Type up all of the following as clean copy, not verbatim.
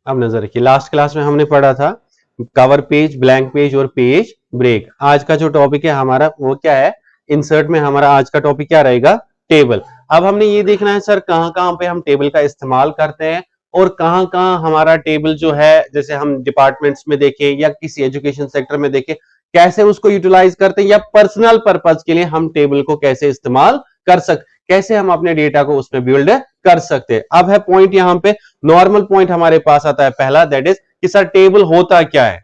अब नजर रखिए, लास्ट क्लास में हमने पढ़ा था कवर पेज, ब्लैंक पेज और पेज ब्रेक। आज का जो टॉपिक है हमारा वो क्या है, इंसर्ट में हमारा आज का टॉपिक क्या रहेगा, टेबल। अब हमने ये देखना है सर कहां कहां पे हम टेबल का इस्तेमाल करते हैं और कहां कहां हमारा टेबल जो है, जैसे हम डिपार्टमेंट्स में देखें या किसी एजुकेशन सेक्टर में देखें, कैसे उसको यूटिलाइज करते हैं या पर्सनल पर्पज के लिए हम टेबल को कैसे इस्तेमाल कर सकते, कैसे हम अपने डेटा को उसमें बिल्ड कर सकते हैं। अब है पॉइंट यहां पे, नॉर्मल पॉइंट हमारे पास आता है पहला, दैट इज कि सर टेबल होता क्या है।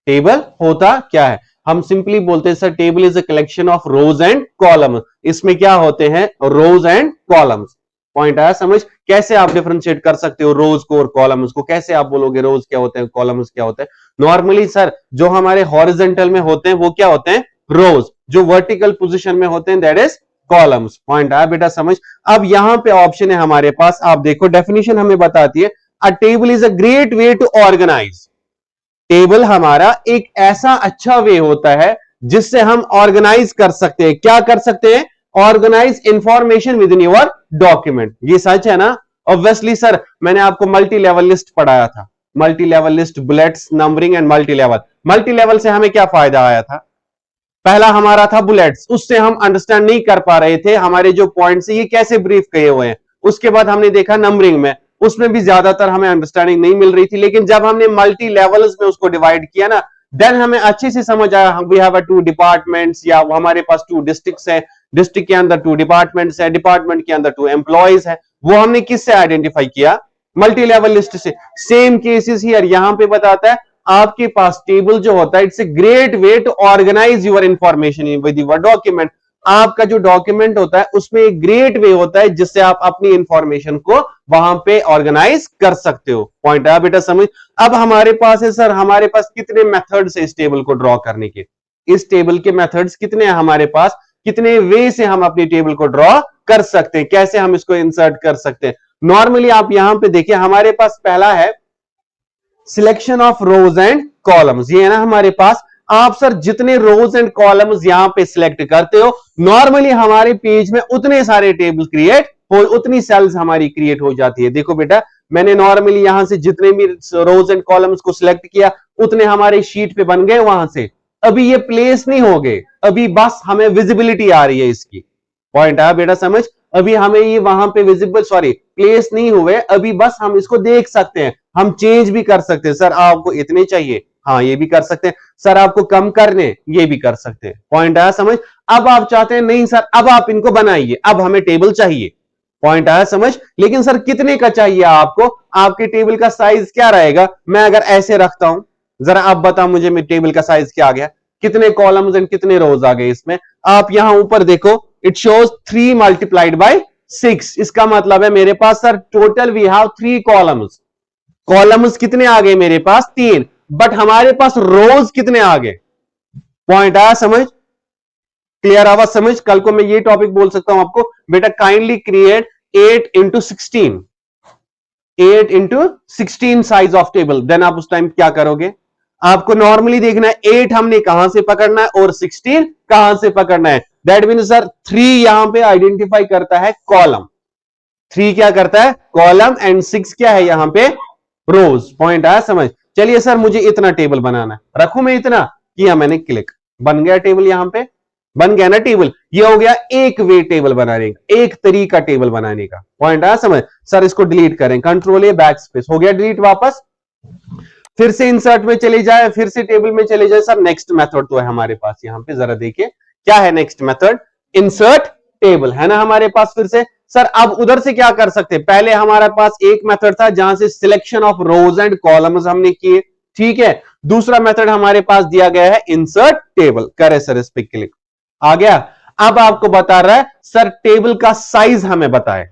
टेबल होता क्या है, हम सिंपली बोलते हैं sir table is a collection of rows and column. इसमें क्या होते हैं, रोज एंड कॉलम्स। पॉइंट आया समझ, कैसे आप डिफरेंशिएट कर सकते हो रोज को और कॉलम्स को, कैसे आप बोलोगे रोज क्या होते हैं, कॉलम्स क्या होते हैं। नॉर्मली सर जो हमारे हॉरिजॉन्टल में होते हैं वो क्या होते हैं, रोज। जो वर्टिकल पोजीशन में होते हैं दैट इज कॉलम्स। पॉइंट आया बेटा समझ। अब यहां पे ऑप्शन है हमारे पास, आप देखो डेफिनेशन हमें बताती है, a table is a great way to organise. Table हमारा एक ऐसा अच्छा वे होता है जिससे हम ऑर्गेनाइज कर सकते हैं, क्या कर सकते हैं, organise information within your document. ये सच है ना। ऑब्वियसली सर मैंने आपको मल्टी लेवल लिस्ट पढ़ाया था, multi level list, bullets, numbering and multi level. Multi level से हमें क्या फायदा आया था, पहला हमारा था बुलेट्स, उससे हम अंडरस्टैंड नहीं कर पा रहे थे हमारे जो पॉइंट्स ये कैसे ब्रीफ किए हुए हैं। उसके बाद हमने देखा नंबरिंग में, उसमें भी ज्यादातर हमें अंडरस्टैंडिंग नहीं मिल रही थी, लेकिन जब हमने मल्टी लेवल्स में उसको डिवाइड किया ना, देन हमें अच्छे से समझ आया वी हैव टू डिपार्टमेंट्स, या हमारे पास 2 डिस्ट्रिक्ट्स है, डिस्ट्रिक्ट के अंदर 2 डिपार्टमेंट्स है, डिपार्टमेंट के अंदर 2 एम्प्लॉयज है। वो हमने किससे आइडेंटिफाई किया, मल्टी लेवल लिस्ट से। सेम केसेस हियर, यहां पे बताता है आपके पास टेबल जो होता है it's a great way to organise your information with your document. आपका जो डॉक्यूमेंट होता है उसमें एक ग्रेट वे होता है जिससे आप अपनी इंफॉर्मेशन को वहां पे ऑर्गेनाइज कर सकते हो। पॉइंट है बेटा समझ। अब हमारे पास है सर, हमारे पास कितने मेथड्स है इस टेबल को ड्रॉ करने के, इस टेबल के मेथड्स कितने हैं हमारे पास, कितने वे से हम अपनी टेबल को ड्रॉ कर सकते हैं, कैसे हम इसको इंसर्ट कर सकते हैं। नॉर्मली आप यहां पे देखिए हमारे पास पहला है selection of rows and columns. ये है ना हमारे पास, आप सर जितने रोज एंड कॉलम्स यहां पे सिलेक्ट करते हो, नॉर्मली हमारे पेज में उतने सारे टेबल क्रिएट हो, उतनी सेल्स हमारी क्रिएट हो जाती है। देखो बेटा मैंने नॉर्मली यहां से जितने भी रोज एंड कॉलम्स को सिलेक्ट किया उतने हमारे शीट पे बन गए वहां से। अभी ये प्लेस नहीं हो गए, अभी बस हमें विजिबिलिटी आ रही है इसकी। पॉइंट आया बेटा समझ। अभी हमें ये वहां पे विजिबल सॉरी प्लेस नहीं हुए, अभी बस हम इसको देख सकते हैं, हम चेंज भी कर सकते हैं। सर आपको इतने चाहिए, हाँ ये भी कर सकते हैं। सर आपको कम करने, ये भी कर सकते हैं। पॉइंट आया समझ। अब आप चाहते हैं नहीं सर अब आप इनको बनाइए, अब हमें टेबल चाहिए। पॉइंट आया समझ। लेकिन सर कितने का चाहिए आपको, आपके टेबल का साइज क्या रहेगा। मैं अगर ऐसे रखता हूं, जरा आप बताओ मुझे मेरे टेबल का साइज क्या आ गया, कितने कॉलम्स एंड कितने रोज आ गए इसमें। आप यहां ऊपर देखो इट शोज 3 मल्टीप्लाइड बाय 6। इसका मतलब है मेरे पास sir total we have 3 columns. Columns कितने आ गए मेरे पास 3, बट हमारे पास रोज कितने आ गए। पॉइंट आया समझ, क्लियर आवाज समझ। कल को मैं ये टॉपिक बोल सकता हूं आपको, बेटा kindly create 8 into 16, 8 into 16 size of table. Then आप उस टाइम क्या करोगे, आपको नॉर्मली देखना है 8 हमने कहां से पकड़ना है और 16 कहां से पकड़ना है। दैट मीन सर 3 यहां पे आइडेंटिफाई करता है कॉलम, 3 क्या करता है कॉलम, एंड 6 क्या है यहां पे रोज। पॉइंट आया समझ। चलिए सर मुझे इतना टेबल बनाना है, रखू मैं इतना, किया मैंने क्लिक, बन गया टेबल, यहां पे बन गया ना टेबल। ये हो गया एक वे टेबल बनाने का, एक तरीका टेबल बनाने का। पॉइंट आया समझ। सर इसको डिलीट करें, कंट्रोल ए बैक स्पेस, हो गया डिलीट। वापस फिर से इंसर्ट में चले जाए, फिर से टेबल में चले जाए। सर नेक्स्ट मेथड तो है हमारे पास यहां पे, जरा देखिए क्या है नेक्स्ट मेथड, इंसर्ट टेबल है ना हमारे पास। फिर से सर अब उधर से क्या कर सकते हैं, पहले हमारे पास एक मेथड था जहां से selection of rows and columns हमने किए, ठीक है। दूसरा मेथड हमारे पास दिया गया है इंसर्ट टेबल, करे सर इस पे क्लिक, आ गया। अब आपको बता रहा है सर टेबल का साइज हमें बताए,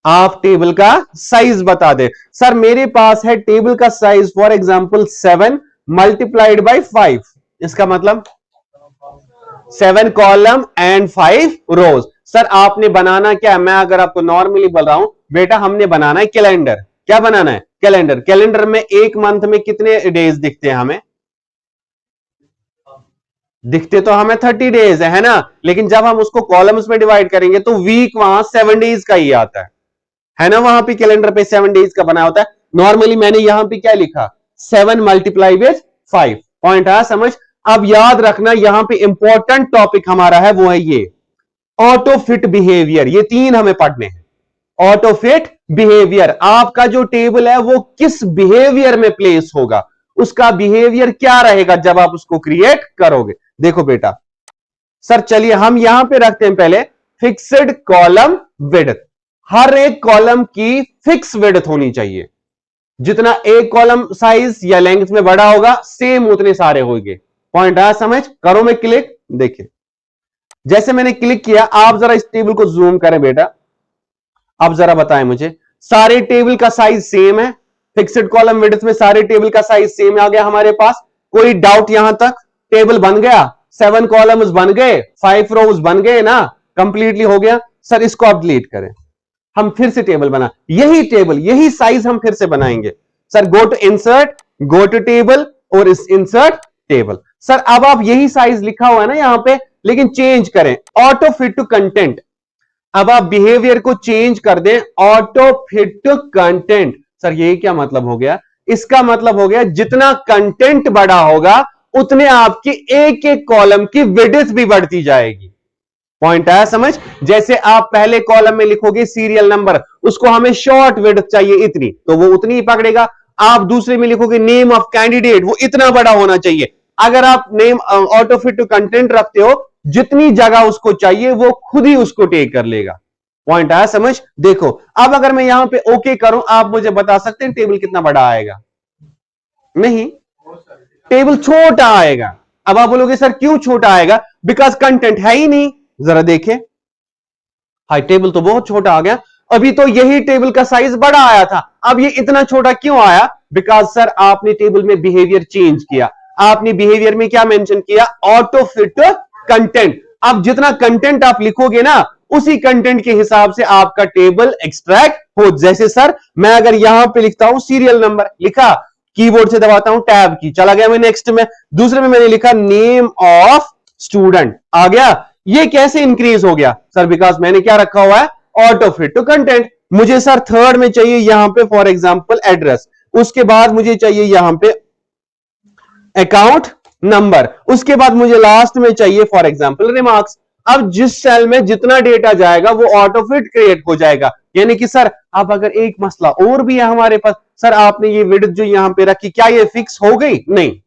आप टेबल का साइज बता दे। सर मेरे पास है टेबल का size for example 7 multiplied by 5, इसका मतलब 7 कॉलम एंड 5 रोज। सर आपने बनाना क्या है, मैं अगर आपको नॉर्मली बोल रहा हूं बेटा हमने बनाना है कैलेंडर। क्या बनाना है, कैलेंडर। कैलेंडर में एक मंथ में कितने डेज दिखते हैं हमें, दिखते तो हमें 30 डेज है ना, लेकिन जब हम उसको कॉलम्स में डिवाइड करेंगे तो वीक वहां 7 डेज का ही आता है ना। वहां पे कैलेंडर पे 7 डेज का बना होता है। नॉर्मली मैंने यहां पे क्या लिखा 7 मल्टीप्लाई विथ 5। पॉइंट आया समझ। अब याद रखना यहां पे इंपॉर्टेंट टॉपिक हमारा है वो है ये ऑटो फिट बिहेवियर। ये 3 हमें पढ़ने हैं। ऑटो फिट बिहेवियर, आपका जो टेबल है वो किस बिहेवियर में प्लेस होगा, उसका बिहेवियर क्या रहेगा जब आप उसको क्रिएट करोगे। देखो बेटा सर चलिए हम यहां पे रखते हैं पहले फिक्स्ड कॉलम विड्थ। हर एक कॉलम की फिक्स विड्थ होनी चाहिए। जितना एक कॉलम साइज या लेंथ में बड़ा होगा सेम उतने सारे होंगे। पॉइंट आया समझ। करो मैं क्लिक। देखिए जैसे मैंने क्लिक किया, आप जरा इस टेबल को जूम करें बेटा। अब जरा बताएं मुझे, सारे टेबल का साइज सेम है, फिक्स्ड कॉलम विड्थ में सारे टेबल का साइज सेम आ गया हमारे पास। कोई डाउट यहां तक? टेबल बन गया, 7 कॉलम्स बन गए, 5 रोज बन गए ना, कंप्लीटली हो गया। सर इसको आप डिलीट करें, हम फिर से टेबल बना, यही टेबल यही साइज हम फिर से बनाएंगे। Sir go to insert, go to table और इस इंसर्ट टेबल। सर अब आप यही साइज लिखा हुआ है ना यहां पे, लेकिन चेंज करें ऑटो फिट टू कंटेंट। अब आप बिहेवियर को चेंज कर दें auto fit to content. Sir ये क्या मतलब हो गया? इसका मतलब हो गया जितना कंटेंट बड़ा होगा उतने आपकी एक एक कॉलम की विड्थ भी बढ़ती जाएगी। पॉइंट आया समझ। जैसे आप पहले कॉलम में लिखोगे सीरियल नंबर, उसको हमें शॉर्ट विड्थ चाहिए इतनी, तो वो उतनी ही पकड़ेगा। आप दूसरे में लिखोगे नेम ऑफ कैंडिडेट, वो इतना बड़ा होना चाहिए। अगर आप name auto fit to content रखते हो, जितनी जगह उसको चाहिए वो खुद ही उसको टेक कर लेगा। पॉइंट आया समझ। देखो अब अगर मैं यहां पे ओके करूं, आप मुझे बता सकते हैं टेबल कितना बड़ा आएगा? नहीं, टेबल छोटा आएगा। अब आप बोलोगे सर क्यों छोटा आएगा? बिकॉज कंटेंट है ही नहीं। जरा देखें, हाई टेबल तो बहुत छोटा आ गया, अभी तो यही टेबल का साइज बड़ा आया था, अब ये इतना छोटा क्यों आया? बिकॉज सर आपने टेबल में बिहेवियर चेंज किया। आपने बिहेवियर में क्या मेंशन किया? Auto fit content. अब जितना कंटेंट आप लिखोगे ना, उसी कंटेंट के हिसाब से आपका टेबल एक्सट्रैक्ट हो। जैसे सर मैं अगर यहां पे लिखता हूं सीरियल नंबर, लिखा, कीबोर्ड से दबाता हूं टैब की, चला गया मैं नेक्स्ट में। दूसरे में मैंने लिखा नेम ऑफ स्टूडेंट, आ गया। ये कैसे इंक्रीज हो गया? सर बिकॉज मैंने क्या रखा हुआ है? Auto fit to content. मुझे सर थर्ड में चाहिए यहां पे फॉर एग्जांपल एड्रेस, उसके बाद मुझे चाहिए यहां पे अकाउंट नंबर, उसके बाद मुझे लास्ट में चाहिए फॉर एग्जांपल रिमार्क्स। अब जिस सेल में जितना डेटा जाएगा वो ऑटो फिट क्रिएट हो जाएगा। यानी कि सर अब अगर एक मसला और भी है हमारे पास, सर आपने ये विड्थ जो यहां पे रखी, क्या ये फिक्स हो गई? नहीं,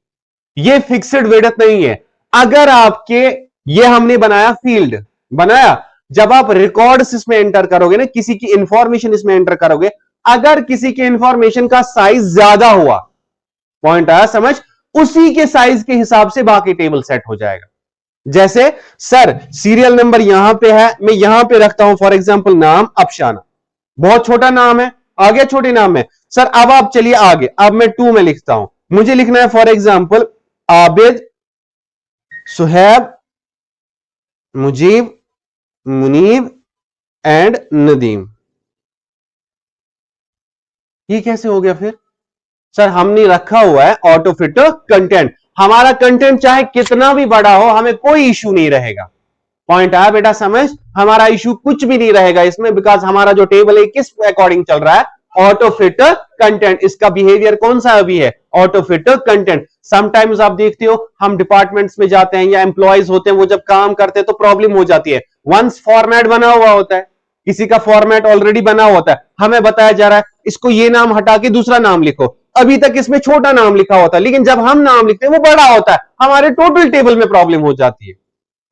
ये फिक्स्ड विड्थ नहीं है। अगर आपके ये हमने बनाया फील्ड, बनाया, जब आप रिकॉर्ड्स इसमें एंटर करोगे ना, किसी की इंफॉर्मेशन इसमें एंटर करोगे, अगर किसी के इंफॉर्मेशन का साइज ज्यादा हुआ, पॉइंट आया समझ, उसी के साइज के हिसाब से बाकी टेबल सेट हो जाएगा। जैसे सर सीरियल नंबर यहां पे है, मैं यहां पे रखता हूं फॉर एग्जांपल नाम अफशाना, बहुत छोटा नाम है, आगे छोटे नाम है। सर अब आप चलिए आगे, अब मैं 2 में लिखता हूं, मुझे लिखना है for example Abid, Suhaib, Mujeeb, Muneeb and Nadeem. ये कैसे हो गया फिर? सर हमने रखा हुआ है ऑटो फिट कंटेंट। हमारा कंटेंट चाहे कितना भी बड़ा हो, हमें कोई इशू नहीं रहेगा। पॉइंट आया बेटा समझ। हमारा इशू कुछ भी नहीं रहेगा इसमें, बिकॉज हमारा जो टेबल है किस अकॉर्डिंग चल रहा है? Auto fit content. इसका बिहेवियर कौन सा अभी है? Auto fit content. समटाइम्स आप देखते हो हम डिपार्टमेंट्स में जाते हैं या एम्प्लॉयज होते हैं, वो जब काम करते हैं तो प्रॉब्लम हो जाती है। वंस फॉर्मेट बना हुआ होता है, किसी का फॉर्मेट ऑलरेडी बना होता है, हमें बताया जा रहा है इसको ये नाम हटा के दूसरा नाम लिखो, अभी तक इसमें छोटा नाम लिखा होता है, लेकिन जब हम नाम लिखते हैं वो बड़ा होता है, हमारे टोटल टेबल में प्रॉब्लम हो जाती है।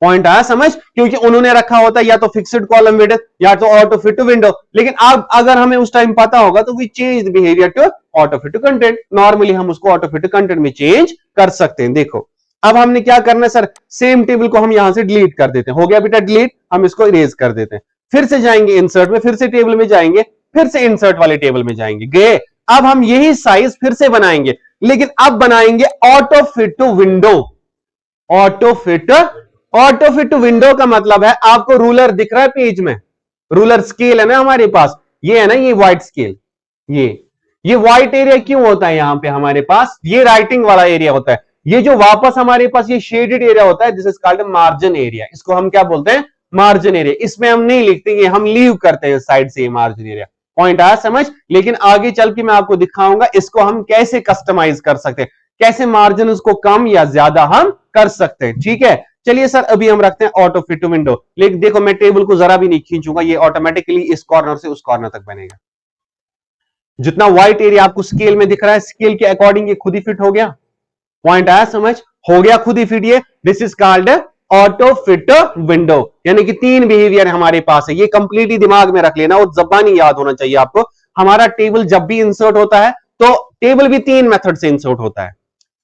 पॉइंट आया समझ। क्योंकि उन्होंने रखा होता है या तो फिक्स्ड कॉलम विड्थ या तो ऑटो फिट टू विंडो, लेकिन अब अगर हमें उस टाइम पता होगा तो we change behaviour to auto fit to content. Normally हम उसको ऑटो फिट टू कंटेंट में चेंज कर सकते हैं। देखो अब हमने क्या करना है सर, सेम टेबल को हम यहां से डिलीट कर देते हैं। हो गया बेटा डिलीट, हम इसको इरेज कर देते हैं। फिर से जाएंगे इंसर्ट में, फिर से टेबल में जाएंगे, फिर से इंसर्ट वाले टेबल में जाएंगे, गए। अब हम यही साइज फिर से बनाएंगे, लेकिन अब बनाएंगे auto fit to window. Auto fit window का मतलब है, आपको रूलर दिख रहा है पेज में, रूलर स्केल है ना हमारे पास, ये है ना, ये व्हाइट स्केल, ये व्हाइट एरिया क्यों होता है यहां पे हमारे पास? ये राइटिंग वाला एरिया होता है। ये जो वापस हमारे पास ये शेडेड एरिया होता है, this is called margin area. इसको हम क्या बोलते हैं? Margin area. इसमें हम नहीं लिखते, ये हम लीव करते हैं साइड से, ये मार्जिन एरिया। पॉइंट आया समझ। लेकिन आगे चल के मैं आपको दिखाऊंगा इसको हम कैसे कस्टमाइज कर सकते हैं, कैसे मार्जिन उसको कम या ज्यादा हम कर सकते हैं। ठीक है, चलिए सर अभी हम रखते हैं ऑटो फिट टू विंडो। लेकिन देखो मैं टेबल को जरा भी नहीं खींचूंगा, ये ऑटोमेटिकली इस कॉर्नर से उस कॉर्नर तक बनेगा। जितना व्हाइट एरिया आपको स्केल में दिख रहा है, स्केल के अकॉर्डिंग ये खुद ही फिट हो गया। पॉइंट आया समझ, हो गया खुद ही फिट। ये this is called auto fit window, यानी कि 3 बिहेवियर हमारे पास है। ये कंप्लीटली दिमाग में रख लेना और जबानी याद होना चाहिए आपको। हमारा टेबल जब भी इंसर्ट होता है तो टेबल भी 3 मेथड से इंसर्ट होता है।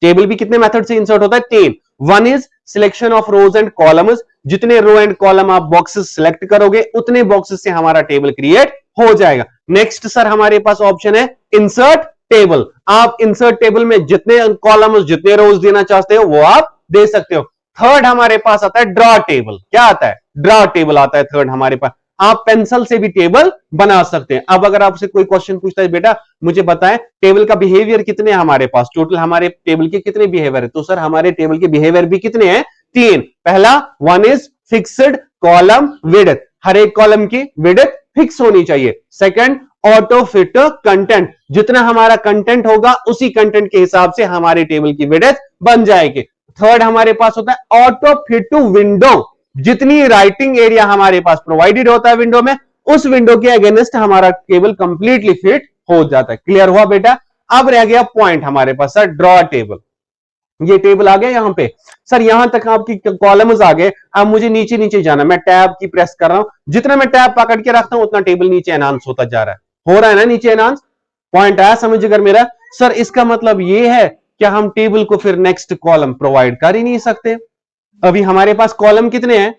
टेबल भी कितने मेथड से इंसर्ट होता है? 3। One is selection of rows and columns, जितने रो एंड कॉलम आप बॉक्सेस सिलेक्ट करोगे उतने बॉक्सेस से हमारा टेबल क्रिएट हो जाएगा। नेक्स्ट सर हमारे पास ऑप्शन है इंसर्ट टेबल। आप इंसर्ट टेबल में जितने कॉलम्स जितने रोज देना चाहते हो वो आप दे सकते हो। थर्ड हमारे पास आता है ड्रॉ टेबल। क्या आता है? ड्रॉ टेबल आता है थर्ड हमारे पास। आप पेंसिल से भी टेबल बना सकते हैं। अब अगर आपसे कोई क्वेश्चन पूछता है बेटा मुझे बताएं टेबल का बिहेवियर कितने हैं हमारे पास, टोटल हमारे टेबल के कितने बिहेवियर है, तो सर हमारे टेबल के बिहेवियर भी कितने हैं? 3। पहला one is fixed column width, हर एक कॉलम की विड्थ फिक्स होनी चाहिए। सेकंड ऑटो फिट कंटेंट, जितना हमारा कंटेंट होगा उसी कंटेंट के हिसाब से हमारे टेबल की विड्थ बन जाएगी। थर्ड हमारे पास होता है ऑटो फिट टू विंडो, जितनी राइटिंग एरिया हमारे पास प्रोवाइडेड होता है विंडो में उस विंडो के अगेंस्ट हमारा टेबल कंप्लीटली फिट हो जाता है। क्लियर हुआ बेटा? अब रह गया पॉइंट हमारे पास सर ड्रॉ टेबल। ये टेबल आ गया यहां पे सर, यहां तक आपकी कॉलम्स आ गए। अब मुझे नीचे नीचे जाना, मैं टैब की प्रेस कर रहा हूं, जितना मैं टैब पकड़ के रखता हूं उतना टेबल नीचे एनहांस होता जा रहा है। हो रहा है ना नीचे एनहांस? पॉइंट आया समझ अगर मेरा? सर इसका मतलब ये है कि हम टेबल को फिर नेक्स्ट कॉलम प्रोवाइड कर ही नहीं सकते। अभी हमारे पास कॉलम कितने हैं?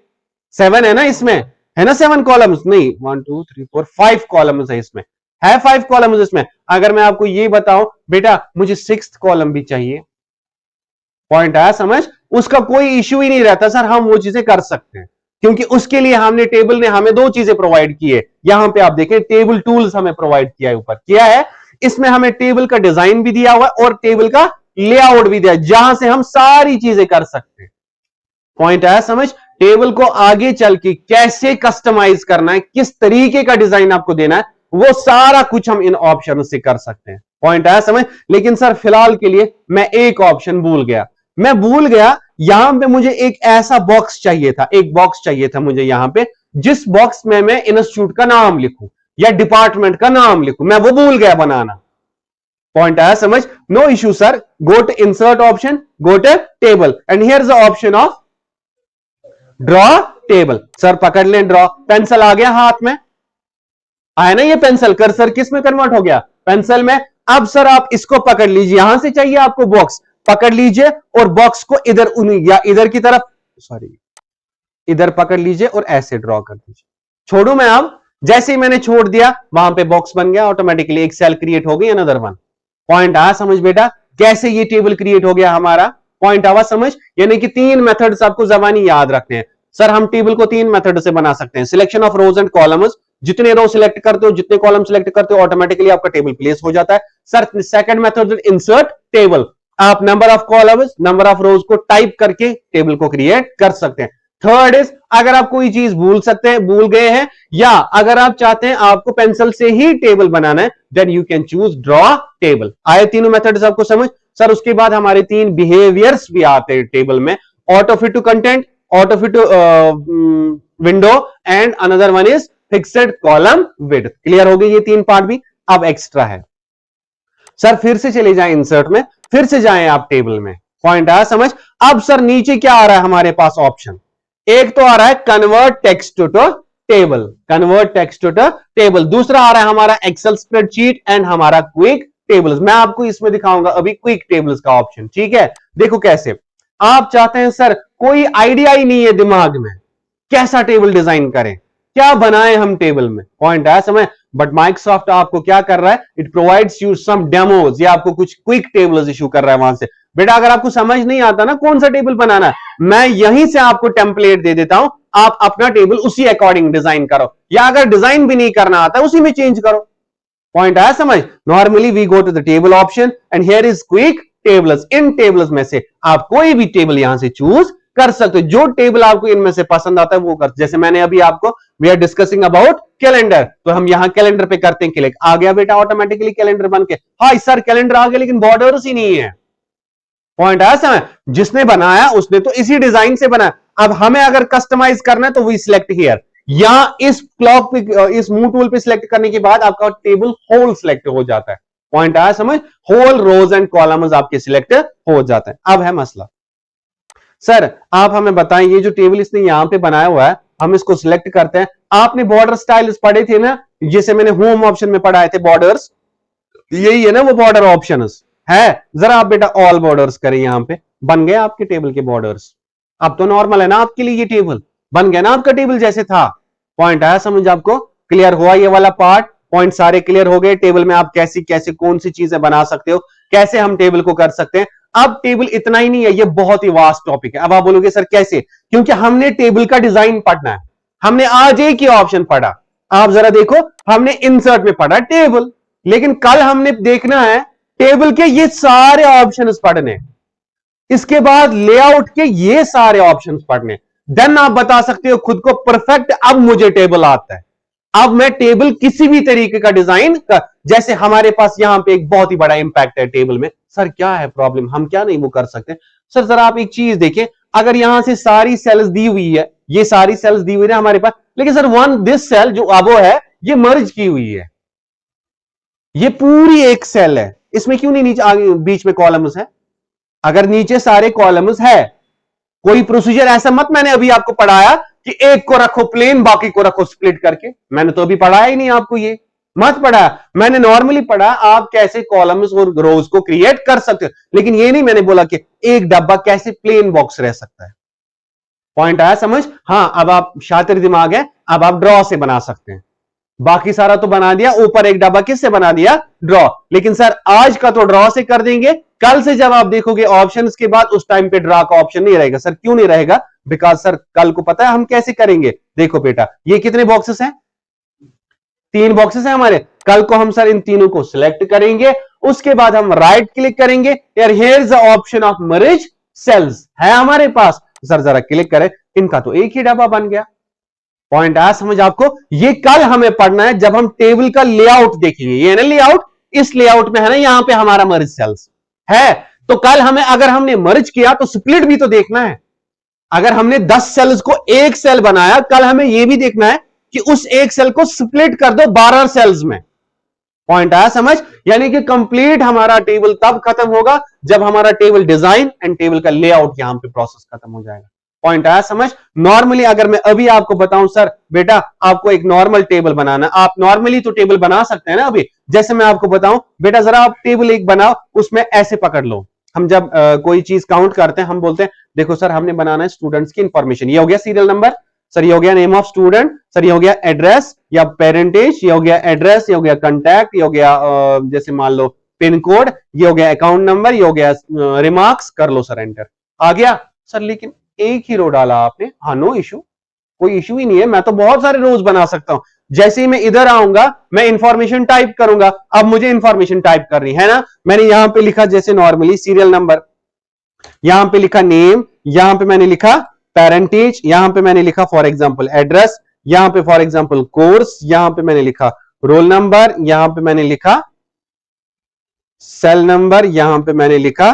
7 है ना इसमें, है ना 7 कॉलम्स? नहीं 1 2 3 4 5 कॉलम्स है इसमें, है 5 कॉलम्स इसमें। अगर मैं आपको ये बताऊं बेटा मुझे 6th कॉलम भी चाहिए, पॉइंट आया समझ, उसका कोई इश्यू ही नहीं रहता सर, हम वो चीजें कर सकते हैं क्योंकि उसके लिए हमने टेबल ने हमें 2 चीजें प्रोवाइड की है। यहां पे आप देखें टेबल टूल्स हमें प्रोवाइड किया है, ऊपर किया है। इसमें हमें टेबल का डिजाइन भी दिया हुआ है और टेबल का लेआउट भी दिया है, जहां से हम सारी चीजें कर सकते हैं। पॉइंट आया समझ? टेबल को आगे चल के कैसे कस्टमाइज करना है, किस तरीके का डिजाइन आपको देना है, वो सारा कुछ हम इन ऑप्शन से कर सकते हैं। पॉइंट आया समझ? लेकिन सर फिलहाल के लिए मैं एक ऑप्शन भूल गया, यहां पे मुझे एक ऐसा बॉक्स चाहिए था, एक बॉक्स चाहिए था मुझे यहां पे, जिस बॉक्स में मैं इंस्टीट्यूट का नाम लिखूं या डिपार्टमेंट का नाम लिखूं, मैं वो भूल गया बनाना। पॉइंट आया समझ? No issue sir, go to insert option, go to table and here is the option of draw table. Sir पकड़ लें ड्रॉ, पेंसिल आ गया हाथ में, आया ना ये पेंसिल, कर्सर किस में कन्वर्ट हो गया? पेंसिल में। अब सर आप इसको पकड़ लीजिए, यहां से चाहिए आपको बॉक्स, पकड़ लीजिए और बॉक्स को इधर या इधर की तरफ, सॉरी इधर पकड़ लीजिए और ऐसे ड्रॉ कर दीजिए। छोड़ू मैं अब? जैसे ही मैंने छोड़ दिया वहां पे बॉक्स बन गया ऑटोमेटिकली, एक सेल क्रिएट हो गई, अनदर वन। पॉइंट आया समझ बेटा? कैसे ये टेबल क्रिएट हो गया हमारा? पॉइंट आवा समझ? यानी कि 3 मेथड्स आपको जबानी याद रखने हैं। सर हम टेबल को 3 मेथड से बना सकते हैं। Selection of rows and columns, जितने रो सिलेक्ट करते हो जितने कॉलम सिलेक्ट करते हो ऑटोमेटिकली आपका टेबल प्लेस हो जाता है। Sir second method insert table, आप number of columns number of rows को टाइप करके टेबल को क्रिएट कर सकते हैं। थर्ड इज अगर आप कोई चीज भूल गए हैं या अगर आप चाहते हैं आपको पेंसिल से ही टेबल बनाना है, then you can choose draw table. आए तीनों मेथड्स आपको समझ? सर उसके बाद हमारे 3 बिहेवियर्स भी आते हैं टेबल में, auto fit to content, auto fit to window and another one is fixed column width. Clear हो गई ये 3 पार्ट भी? अब एक्स्ट्रा है सर, फिर से चले जाएं इंसर्ट में, फिर से जाएं आप टेबल में। पॉइंट आया समझ? अब सर नीचे क्या आ रहा है हमारे पास ऑप्शन? एक तो आ रहा है convert text to table, convert text to table. दूसरा आ रहा है हमारा एक्सेल स्प्रेडशीट एंड हमारा क्विक टेबल्स। मैं आपको इसमें दिखाऊंगा अभी क्विक टेबल्स का ऑप्शन। ठीक है, देखो कैसे आप चाहते हैं सर, कोई आइडिया ही नहीं है दिमाग में कैसा टेबल डिजाइन करें, क्या बनाएं हम टेबल में। पॉइंट आया समझ? बट माइक्रोसॉफ्ट आपको क्या कर रहा है, it provides you some demos, या आपको कुछ क्विक टेबल्स इशू कर रहा है वहां से। बेटा अगर आपको समझ नहीं आता ना कौन सा टेबल बनाना है, मैं यहीं से आपको टेम्पलेट दे देता हूं, आप अपना टेबल उसी अकॉर्डिंग डिजाइन करो, या अगर डिजाइन भी नहीं करना आता उसी में चेंज करो। पॉइंट आया समझ? Normally we go to the table option and here is quick tables. इन टेबल्स में से आप कोई भी टेबल यहां से चूज कर सकते हो। जो टेबल आपको इनमें से पसंद आता है वो कर, जैसे मैंने अभी आपको we are discussing about calendar, तो हम यहां कैलेंडर पे करते हैं क्लिक, आ गया बेटा ऑटोमेटिकली कैलेंडर बन के। हाँ सर कैलेंडर आ गया लेकिन बॉर्डर्स ही नहीं है। पॉइंट आया समझ? जिसने बनाया उसने तो इसी डिजाइन से बनाया। अब हमें अगर कस्टमाइज करना है तो वी सिलेक्ट हियर, या इस क्लॉक पे, इस मूव टूल पे सिलेक्ट करने के बाद आपका टेबल होल सिलेक्ट हो जाता है। पॉइंट आया समझ? होल रोज एंड कॉलम्स आपके सिलेक्ट हो जाते हैं। अब है मसला, सर आप हमें बताएं ये जो टेबल इसने यहां पे बनाया हुआ है, हम इसको सिलेक्ट करते हैं। आपने बॉर्डर स्टाइल्स पढ़े थे ना, जैसे मैंने होम ऑप्शन में पढ़ाए थे बॉर्डर्स, यही है ना वो बॉर्डर ऑप्शंस है। जरा आप बेटा ऑल बॉर्डर्स करें, यहां पे बन गए आपके टेबल के बॉर्डर्स। अब तो नॉर्मल है ना आपके लिए, ये टेबल बन गया ना आपका टेबल जैसे था। पॉइंट आया समझ? आपको क्लियर हुआ ये वाला पार्ट? पॉइंट सारे क्लियर हो गए। टेबल में आप कैसी कैसे कौन सी चीजें बना सकते हो, कैसे हम टेबल को कर सकते हैं। अब टेबल इतना ही नहीं है, ये बहुत ही वास्ट टॉपिक है। अब आप बोलोगे सर कैसे? क्योंकि हमने टेबल का डिजाइन पढ़ना है। हमने आज एक ही ऑप्शन पढ़ा, आप जरा देखो, हमने इंसर्ट में पढ़ा टेबल, लेकिन कल हमने देखना है टेबल के ये सारे ऑप्शंस पढ़ने, इसके बाद लेआउट के ये सारे ऑप्शंस पढ़ने। देन आप बता सकते हो खुद को परफेक्ट, अब मुझे टेबल आता है, अब मैं टेबल किसी भी तरीके का डिजाइन कर। जैसे हमारे पास यहां पे एक बहुत ही बड़ा इंपैक्ट है टेबल में। सर क्या है प्रॉब्लम, हम क्या नहीं वो कर सकते? सर जरा आप एक चीज देखिए, अगर यहां से सारी सेल्स दी हुई है, ये सारी सेल्स दी हुई है हमारे पास, लेकिन सर वन दिस सेल जो अब है ये मर्ज की हुई है, ये पूरी एक सेल है, इसमें क्यों नहीं नीचे आगे बीच में कॉलम्स है? अगर नीचे सारे कॉलम्स है, कोई प्रोसीजर ऐसा मत मैंने अभी आपको पढ़ाया कि एक को रखो प्लेन बाकी को रखो स्प्लिट करके, मैंने तो अभी पढ़ाया ही नहीं आपको, ये मत पढ़ा। मैंने नॉर्मली पढ़ा आप कैसे कॉलम्स और रोज को क्रिएट कर सकते हो, लेकिन ये नहीं मैंने बोला कि एक डब्बा कैसे प्लेन बॉक्स रह सकता है। पॉइंट आया समझ? हाँ अब आप शातिर दिमाग है, अब आप ड्रॉ से बना सकते हैं। बाकी सारा तो बना दिया, ऊपर एक डब्बा किससे बना दिया? ड्रॉ। लेकिन सर आज का तो ड्रॉ से कर देंगे, कल से जब आप देखोगे ऑप्शंस के बाद उस टाइम पे ड्रॉ का ऑप्शन नहीं रहेगा। सर क्यों नहीं रहेगा? बिकॉज सर कल को पता है हम कैसे करेंगे। देखो बेटा ये कितने बॉक्सेस हैं? 3 बॉक्सेस हैं हमारे। कल को हम सर इन तीनों को सिलेक्ट करेंगे, उसके बाद हम राइट क्लिक करेंगे, यार here is the option of merge cells है हमारे पास। सर जरा क्लिक करें, इनका तो एक ही डब्बा बन गया। पॉइंट आया समझ आपको? ये कल हमें पढ़ना है जब हम टेबल का लेआउट देखेंगे। ये है ना लेआउट, इस लेआउट में है ना यहां पे हमारा मर्ज सेल्स है, तो कल हमें अगर हमने मर्ज किया तो स्प्लिट भी तो देखना है। अगर हमने 10 सेल्स को एक सेल बनाया, कल हमें यह भी देखना है कि उस एक सेल को स्प्लिट कर दो 12 सेल्स में। पॉइंट आया समझ? यानी कि कंप्लीट हमारा टेबल तब खत्म होगा जब हमारा टेबल डिजाइन एंड टेबल का लेआउट यहां पे प्रोसेस खत्म हो जाएगा। पॉइंट आया समझ? नॉर्मली अगर मैं अभी आपको बताऊं सर बेटा आपको एक नॉर्मल टेबल बनाना, आप नॉर्मली तो टेबल बना सकते हैं ना अभी, जैसे मैं आपको बताऊं बेटा जरा आप टेबल एक बनाओ, उसमें ऐसे पकड़ लो। हम जब कोई चीज काउंट करते हैं हम बोलते हैं देखो सर हमने बनाना है स्टूडेंट्स की इंफॉर्मेशन, ये हो गया सीरियल नंबर, सर ये हो गया नेम ऑफ स्टूडेंट, सर ये हो गया एड्रेस या पेरेंटेज, ये हो गया एड्रेस, ये हो गया कंटैक्ट, ये हो गया जैसे मान लो पिन कोड, ये हो गया अकाउंट नंबर, ये हो गया रिमार्क्स, कर लो सर एंटर। आ गया सर, लेकिन एक ही रो डाला आपने। हाँ नो इशू, कोई इशू ही नहीं है, मैं तो बहुत सारे रोज बना सकता हूं। जैसे ही मैं इधर आऊंगा मैं इंफॉर्मेशन टाइप करूंगा, अब मुझे इंफॉर्मेशन टाइप करनी है ना, मैंने यहां पे लिखा जैसे नॉर्मली सीरियल नंबर, यहां पे लिखा नेम, यहां पे मैंने लिखा पेरेंटेज, यहां पे मैंने लिखा फॉर एग्जांपल एड्रेस, यहां पे फॉर एग्जांपल कोर्स, यहां पे मैंने लिखा रोल नंबर, यहां पे मैंने लिखा सेल नंबर, यहां पे मैंने लिखा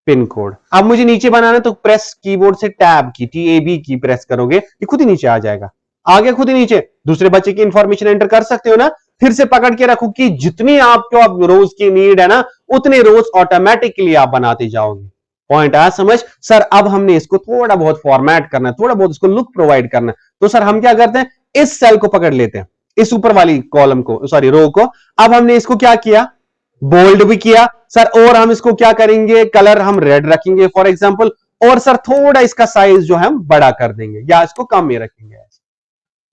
पिन कोड। अब मुझे नीचे बनाना तो प्रेस कीबोर्ड से टैब की TAB की प्रेस करोगे, ये खुद ही नीचे आ जाएगा। आ गया खुद ही नीचे, दूसरे बच्चे की इंफॉर्मेशन एंटर कर सकते हो ना। फिर से पकड़ के रखो कि जितनी आपको अब रोज की नीड है ना उतने रोज ऑटोमेटिकली आप बनाते जाओगे। पॉइंट आया समझ? सर अब हमने इसको थोड़ा बहुत फॉर्मेट करना है, थोड़ा बहुत इसको लुक प्रोवाइड करना है, तो सर हम क्या करते हैं इस सेल को पकड़ लेते हैं, इस ऊपर वाली कॉलम को, सॉरी रो को। अब हमने इसको क्या किया, बोल्ड भी किया सर, और हम इसको क्या करेंगे कलर हम रेड रखेंगे फॉर एग्जांपल, और सर थोड़ा इसका साइज जो है हम बड़ा कर देंगे या इसको कम में रखेंगे।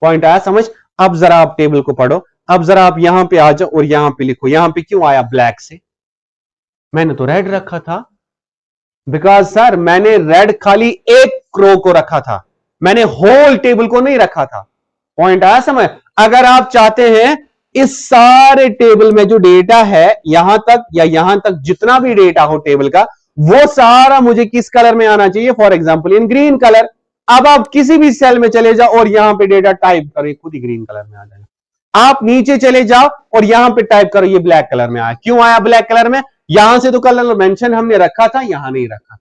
पॉइंट आया समझ? अब जरा आप टेबल को पढ़ो, अब जरा आप यहां पे आ जाओ और यहां पे लिखो, यहां पे क्यों आया ब्लैक से? मैंने तो रेड रखा था। बिकॉज सर मैंने रेड खाली एक रो को रखा था, मैंने होल टेबल को नहीं रखा था। पॉइंट आया समझ? अगर आप चाहते हैं इस सारे टेबल में जो डेटा है यहां तक या यहां तक जितना भी डेटा हो टेबल का वो सारा मुझे किस कलर में आना चाहिए, for example in green colour. अब आप किसी भी सेल में चले जाओ और यहां पे डेटा टाइप करो, खुद ही ग्रीन कलर में आ जाएगा। आप नीचे चले जाओ और यहां पे टाइप करो, ये ब्लैक कलर में आया। क्यों आया ब्लैक कलर में? यहां से तो कलर मेंशन हमने रखा था, यहां नहीं रखा था।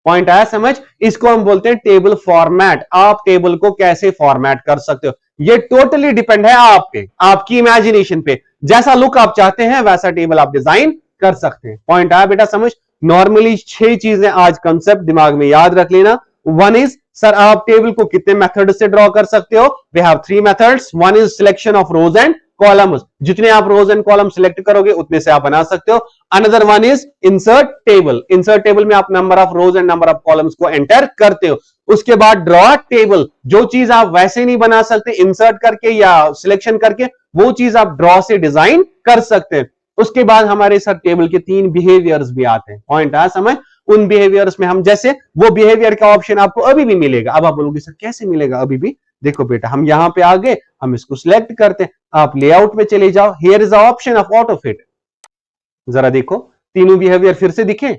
पॉइंट आया समझ? इसको हम बोलते हैं टेबल फॉर्मेट। आप टेबल को कैसे फॉर्मेट कर सकते हो, ये टोटली डिपेंड है आप पे, आपकी इमेजिनेशन पे। जैसा लुक आप चाहते हैं वैसा टेबल आप डिजाइन कर सकते हैं। पॉइंट आया बेटा समझ? नॉर्मली 6 चीजें आज कंसेप्ट दिमाग में याद रख लेना। वन इज, सर आप टेबल को कितने मेथड से ड्रॉ कर सकते हो? We have 3 methods. One is selection of rows and columns, जितने आप रोज एंड कॉलम सिलेक्ट करोगे उतने से आप बना सकते हो। Another one is insert table. Insert table में आप number of rows and number of columns को एंटर करते हो। उसके बाद ड्रॉ टेबल, जो चीज आप वैसे नहीं बना सकते इंसर्ट करके या सिलेक्शन करके, वो चीज आप ड्रॉ से डिजाइन कर सकते हैं। उसके बाद हमारे सर टेबल के 3 बिहेवियर्स भी आते हैं। पॉइंट आया समझ? उन बिहेवियर्स में हम जैसे, वो बिहेवियर का ऑप्शन आपको अभी भी मिलेगा। अब आप बोलोगे सर कैसे मिलेगा अभी भी? देखो बेटा, हम यहां पे आ गए, हम इसको सिलेक्ट करते हैं। आप लेआउट में चले जाओ, here is the option of auto fit. जरा देखो तीनों बिहेवियर फिर से दिखे।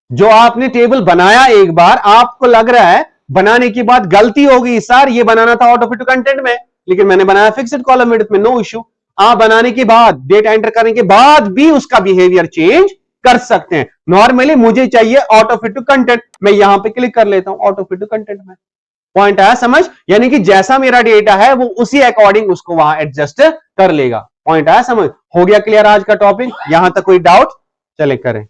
जो आपने टेबल बनाया, एक बार आपको लग रहा है बनाने के बाद गलती हो गई, सर ये बनाना था ऑटो फिट टू कंटेंट में, लेकिन मैंने बनाया फिक्स्ड कॉलम विड्थ में, नो इश्यू। आप बनाने के बाद, डेटा एंटर करने के बाद भी उसका बिहेवियर चेंज कर सकते हैं। नॉर्मली मुझे चाहिए ऑटो फिट टू कंटेंट, मैं यहां पे क्लिक कर लेता हूं ऑटो फिट टू कंटेंट में। पॉइंट आया समझ? यानी कि जैसा मेरा डेटा है वो उसी अकॉर्डिंग उसको वहां एडजस्ट कर लेगा। पॉइंट आया समझ? हो गया क्लियर आज का टॉपिक? यहां तक कोई डाउट? चले करें।